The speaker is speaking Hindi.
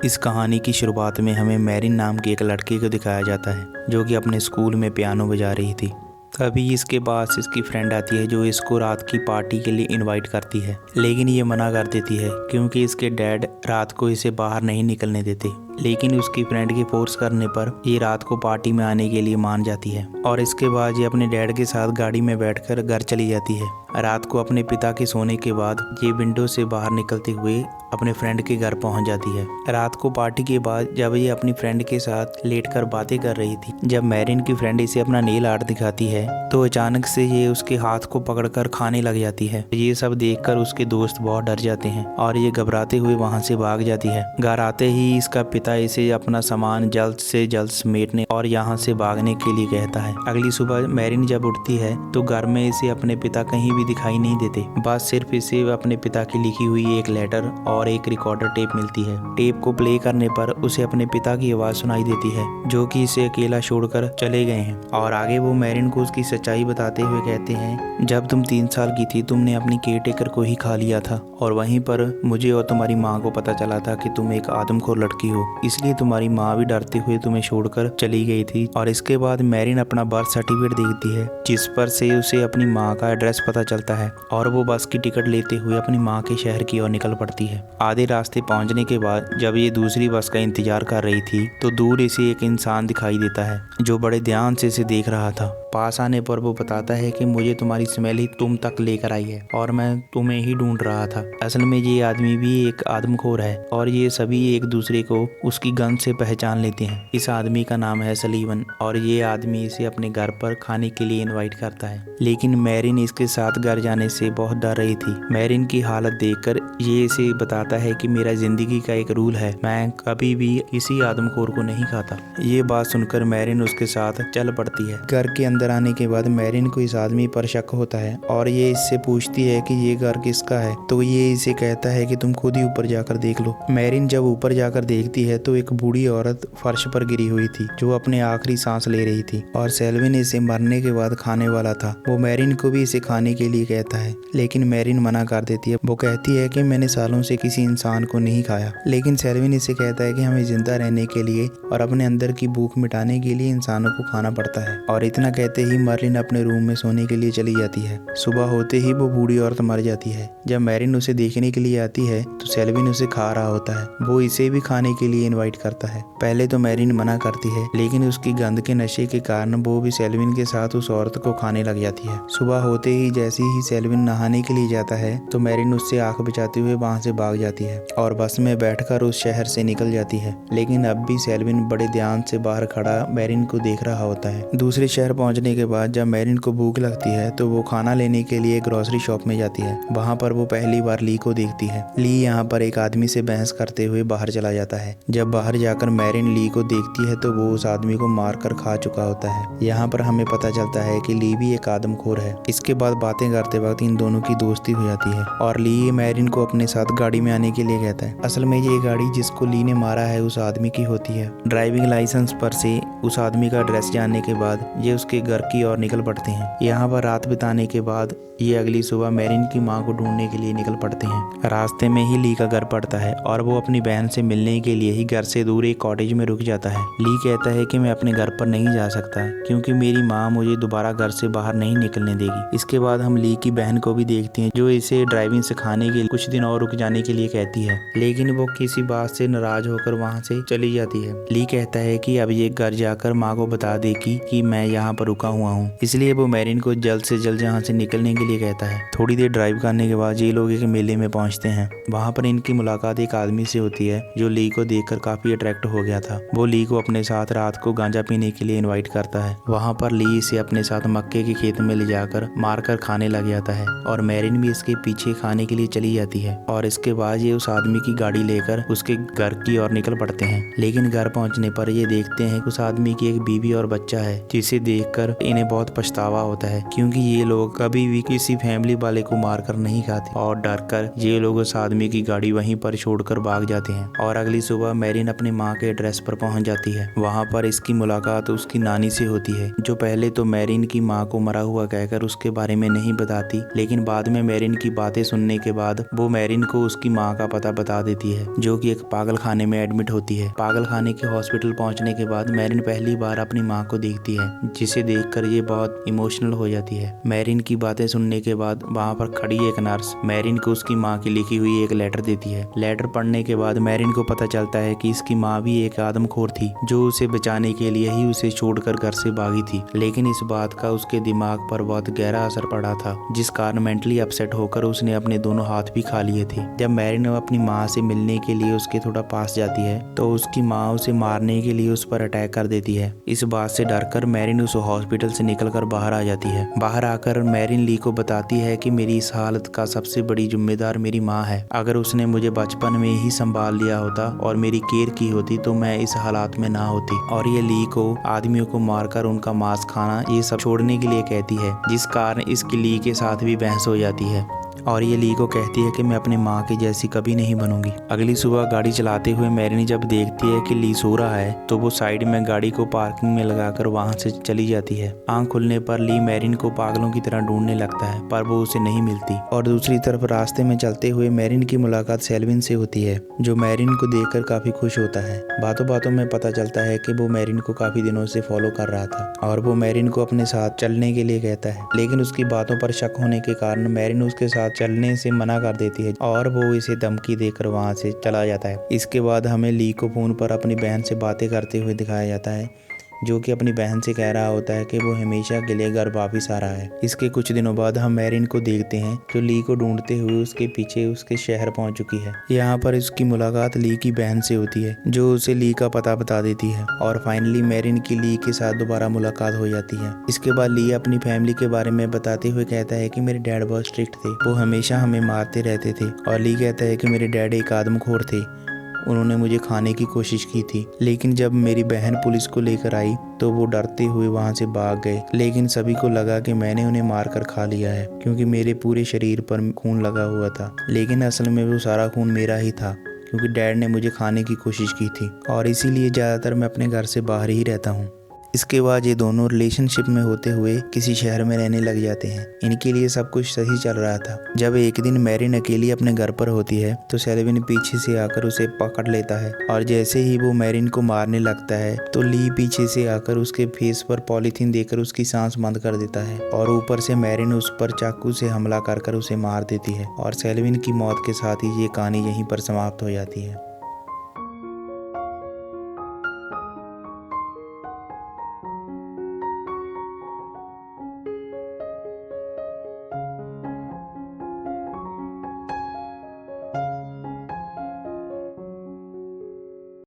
इस कहानी की शुरुआत में हमें मैरिन नाम की एक लड़की को दिखाया जाता है जो कि अपने स्कूल में पियानो बजा रही थी। तभी इसके पास इसकी फ्रेंड आती है जो इसको रात की पार्टी के लिए इनवाइट करती है, लेकिन ये मना कर देती है क्योंकि इसके डैड रात को इसे बाहर नहीं निकलने देते। लेकिन उसकी फ्रेंड के फोर्स करने पर ये रात को पार्टी में आने के लिए मान जाती है और इसके बाद ये अपने डैड के साथ गाड़ी में बैठकर घर चली जाती है। रात को अपने पिता के सोने के बाद ये विंडो से बाहर निकलते हुए अपने फ्रेंड के घर पहुंच जाती है। रात को पार्टी के बाद जब ये अपनी फ्रेंड के साथ लेटकर बातें कर रही थी, जब मैरिन की फ्रेंड इसे अपना नेल आर्ट दिखाती है तो अचानक से ये उसके हाथ को पकड़कर खाने लग जाती है। ये सब देखकर उसके दोस्त बहुत डर जाते हैं और ये घबराते हुए वहां से भाग जाती है। घर आते ही इसका पिता इसे अपना सामान जल्द से जल्द समेटने और यहाँ से भागने के लिए कहता है। अगली सुबह मैरिन जब उठती है तो घर में इसे अपने पिता कहीं भी दिखाई नहीं देते, बस सिर्फ इसे अपने पिता की लिखी हुई एक लेटर और एक रिकॉर्डर टेप मिलती है। टेप को प्ले करने पर उसे अपने पिता की आवाज सुनाई देती है जो कि इसे अकेला छोड़कर चले गए हैं और आगे वो मैरिन को उसकी सच्चाई बताते हुए कहते हैं, जब तुम 3 साल की थी तुमने अपनी केयरटेकर को ही खा लिया था और वहीं पर मुझे और तुम्हारी माँ को पता चला था कि तुम एक आदमखोर लड़की हो, इसलिए तुम्हारी माँ भी डरते हुए तुम्हें छोड़कर चली गई थी। और इसके बाद मैरिन अपना बर्थ सर्टिफिकेट देखती है जिस पर से उसे अपनी माँ का एड्रेस पता चलता है और वो बस की टिकट लेते हुए अपनी माँ के शहर की ओर निकल पड़ती है। आधे रास्ते पहुंचने के बाद जब ये दूसरी बस का इंतजार कर रही थी तो दूर इसे एक इंसान दिखाई देता है जो बड़े ध्यान से इसे देख रहा था। पास आने पर वो बताता है कि मुझे तुम्हारी स्मेल ही तुम तक लेकर आई है और मैं तुम्हें ही ढूंढ रहा था। असल में ये आदमी भी एक आदमखोर है और ये सभी एक दूसरे को उसकी गंध से पहचान लेते हैं। इस आदमी का नाम है सलीवन और ये आदमी इसे अपने घर पर खाने के लिए इनवाइट करता है, लेकिन मैरिन इसके साथ घर जाने से बहुत डर रही थी। मैरिन की हालत देखकर ये इसे बताता है कि मेरा जिंदगी का एक रूल है, मैं कभी भी किसी आदमखोर को नहीं खाता। ये बात सुनकर मैरिन उसके साथ चल पड़ती है। घर के अंदर आने के बाद मैरिन को इस आदमी पर शक होता है और ये इससे पूछती है कि ये घर किसका है, तो ये इसे कहता है कि तुम खुद ही ऊपर जाकर देख लो। मैरिन जब ऊपर जाकर देखती है तो एक बूढ़ी औरत फर्श पर गिरी हुई थी जो अपने आखिरी सांस ले रही थी और सेल्विन इसे मरने के बाद खाने वाला था। वो मैरिन को भी इसे खाने के लिए कहता है, लेकिन मैरिन मना कर देती है। वो कहती है कि मैंने सालों से किसी इंसान को नहीं खाया, लेकिन सेल्विन इसे कहता है कि हमें जिंदा रहने के लिए और अपने अंदर की भूख मिटाने के लिए इंसानों को खाना पड़ता है। और इतना कहते ही मर्लिन अपने रूम में सोने के लिए चली जाती है। सुबह होते ही वो बूढ़ी औरत मर जाती है। जब मैरिन उसे देखने के लिए आती है तो सेल्विन उसे खा रहा होता है। वो इसे भी खाने के लिए इनवाइट करता है। पहले तो मैरिन मना करती है, लेकिन उसकी गंध के नशे के कारण वो भी सेल्विन के साथ उस औरत को खाने लग जाती है। सुबह होते ही जैसे ही सेल्विन नहाने के लिए जाता है तो मैरिन उससे आंख बचाते हुए वहां से भाग जाती है और बस में बैठकर उस शहर से निकल जाती है। लेकिन अब भी सेल्विन बड़े ध्यान से बाहर खड़ा मैरिन को देख रहा होता है। दूसरे शहर पहुंचने के बाद जब मैरिन को भूख लगती है तो वो खाना लेने के लिए ग्रोसरी शॉप में जाती है। वहां पर वो पहली बार ली को देखती है। ली यहाँ पर एक आदमी से बहस करते हुए बाहर चला जाता है। जब बाहर जाकर मैरिन ली को देखती है तो वो उस आदमी को मारकर खा चुका होता है। यहाँ पर हमें पता चलता है कि ली भी एक आदमखोर है। इसके बाद बातें करते वक्त इन दोनों की दोस्ती हो जाती है और ली मैरिन को अपने साथ गाड़ी में आने के लिए कहता है। असल में ये गाड़ी जिसको ली ने मारा है उस आदमी की होती है। ड्राइविंग लाइसेंस पर से उस आदमी का एड्रेस जानने के बाद ये उसके घर की ओर निकल पड़ते हैं। यहाँ पर रात बिताने के बाद ये अगली सुबह मैरिन की माँ को ढूंढने के लिए निकल पड़ते हैं। रास्ते में ही ली का घर पड़ता है और वो अपनी बहन से मिलने के लिए ही घर से दूर एक कॉटेज में रुक जाता है। ली कहता है कि मैं अपने घर पर नहीं जा सकता क्योंकि मेरी माँ मुझे दोबारा घर से बाहर नहीं निकलने देगी। इसके बाद हम ली की बहन को भी देखते हैं जो इसे ड्राइविंग सिखाने के लिए कुछ दिन और रुक जाने के लिए कहती है, लेकिन वो किसी बात से नाराज होकर वहाँ से चली जाती है। ली कहता है कि अब ये घर जाकर माँ को बता देगी कि मैं यहाँ पर रुका हुआ हूँ, इसलिए वो मैरिन को जल्द से जल्द यहाँ से निकलने के लिए कहता है। थोड़ी देर ड्राइव करने के बाद ये लोग एक मेले में पहुँचते हैं। वहाँ पर इनकी मुलाकात एक आदमी से होती है जो ली को देखकर काफी अट्रैक्ट हो गया था। वो ली को अपने साथ रात को गांजा पीने के लिए इनवाइट करता है। वहाँ पर ली इसे अपने साथ मक्के के खेत में ले जाकर मारकर खाने लग जाता है और मैरिन भी इसके पीछे खाने के लिए चली जाती है। और इसके बाद ये उस आदमी की गाड़ी लेकर उसके घर की ओर निकल पड़ते हैं। लेकिन घर पहुँचने पर ये देखते हैं कि उस आदमी आदमी की एक बीवी और बच्चा है, जिसे देखकर इन्हें बहुत पछतावा होता है क्योंकि ये लोग कभी भी किसी फैमिली वाले को मारकर नहीं खाते और डरकर ये लोग उस आदमी की गाड़ी वहीं पर छोड़कर भाग जाते हैं। और अगली सुबह मैरिन अपनी माँ के एड्रेस पर पहुंच जाती है। वहाँ पर इसकी मुलाकात उसकी नानी से होती है, जो पहले तो मैरिन की माँ को मरा हुआ कहकर उसके बारे में नहीं बताती, लेकिन बाद में मैरिन की बातें सुनने के बाद वो मैरिन को उसकी माँ का पता बता देती है, जो कि एक पागल खाने में एडमिट होती है। पागल खाने के हॉस्पिटल पहुंचने के बाद मैरिन पहली बार अपनी माँ को देखती है, जिसे देखकर ये बहुत इमोशनल हो जाती है। मैरिन की बातें सुनने के बाद वहाँ पर खड़ी एक नर्स मैरिन को उसकी माँ की लिखी हुई एक लेटर देती है। लेटर पढ़ने के बाद मैरिन को पता चलता है कि इसकी माँ भी एक आदमखोर थी, जो उसे बचाने के लिए ही उसे छोड़कर घर से भागी थी, लेकिन इस बात का उसके दिमाग पर बहुत गहरा असर पड़ा था, जिस कारण मेंटली अपसेट होकर उसने अपने दोनों हाथ भी खा लिए थे। जब मैरिन अपनी माँ से मिलने के लिए उसके थोड़ा पास जाती है तो उसकी माँ उसे मारने के लिए उस पर अटैक कर देती है। इस बात से डरकर मैरिन उस हॉस्पिटल से निकलकर बाहर आ जाती है। बाहर आकर मैरिन ली को बताती है कि मेरी इस हालत का सबसे बड़ी जिम्मेदार मेरी माँ है। अगर उसने मुझे बचपन में ही संभाल लिया होता और मेरी केयर की होती तो मैं इस हालात में ना होती। और ये ली को आदमियों को मारकर उनका मांस खाना ये सब छोड़ने के लिए कहती है, जिस कारण इसकी ली के साथ भी बहस हो जाती है और ये ली को कहती है कि मैं अपनी माँ की जैसी कभी नहीं बनूंगी। अगली सुबह गाड़ी चलाते हुए मैरिन जब देखती है कि ली सो रहा है तो वो साइड में गाड़ी को पार्किंग में लगाकर वहां से चली जाती है। आंख खुलने पर ली मैरिन को पागलों की तरह ढूंढने लगता है, पर वो उसे नहीं मिलती। और दूसरी तरफ रास्ते में चलते हुए मैरिन की मुलाकात सेल्विन से होती है, जो मैरिन को देखकर काफी खुश होता है। बातों बातों में पता चलता है कि वो मैरिन को काफी दिनों से फॉलो कर रहा था और वो मैरिन को अपने साथ चलने के लिए कहता है, लेकिन उसकी बातों पर शक होने के कारण मैरिन उसके साथ चलने से मना कर देती है और वो इसे धमकी देकर वहां से चला जाता है। इसके बाद हमें ली को फोन पर अपनी बहन से बातें करते हुए दिखाया जाता है, जो कि अपनी बहन से कह रहा होता है कि वो हमेशा के लिए घर वापिस आ रहा है। इसके कुछ दिनों बाद हम मैरिन को देखते हैं, जो ली को ढूंढते हुए उसके पीछे उसके शहर पहुंच चुकी है। यहाँ पर उसकी मुलाकात ली की बहन से होती है, जो उसे ली का पता बता देती है और फाइनली मैरिन की ली के साथ दोबारा मुलाकात हो जाती है। इसके बाद ली अपनी फैमिली के बारे में बताते हुए कहता है कि मेरे डैड बहुत स्ट्रिक्ट थे, वो हमेशा हमें मारते रहते थे। और ली कहता है कि मेरे डैड एक आदमखोर थे, उन्होंने मुझे खाने की कोशिश की थी, लेकिन जब मेरी बहन पुलिस को लेकर आई तो वो डरते हुए वहां से भाग गए। लेकिन सभी को लगा कि मैंने उन्हें मारकर खा लिया है, क्योंकि मेरे पूरे शरीर पर खून लगा हुआ था, लेकिन असल में वो सारा खून मेरा ही था, क्योंकि डैड ने मुझे खाने की कोशिश की थी और इसीलिए ज़्यादातर मैं अपने घर से बाहर ही रहता हूँ। इसके बाद ये दोनों रिलेशनशिप में होते हुए किसी शहर में रहने लग जाते हैं। इनके लिए सब कुछ सही चल रहा था। जब एक दिन मैरिन अकेली अपने घर पर होती है तो सेल्विन पीछे से आकर उसे पकड़ लेता है और जैसे ही वो मैरिन को मारने लगता है तो ली पीछे से आकर उसके फेस पर पॉलीथीन देकर उसकी सांस बंद कर देता है और ऊपर से मैरिन उस पर चाकू से हमला कर उसे मार देती है और सेल्विन की मौत के साथ ही ये कहानी यहीं पर समाप्त हो जाती है।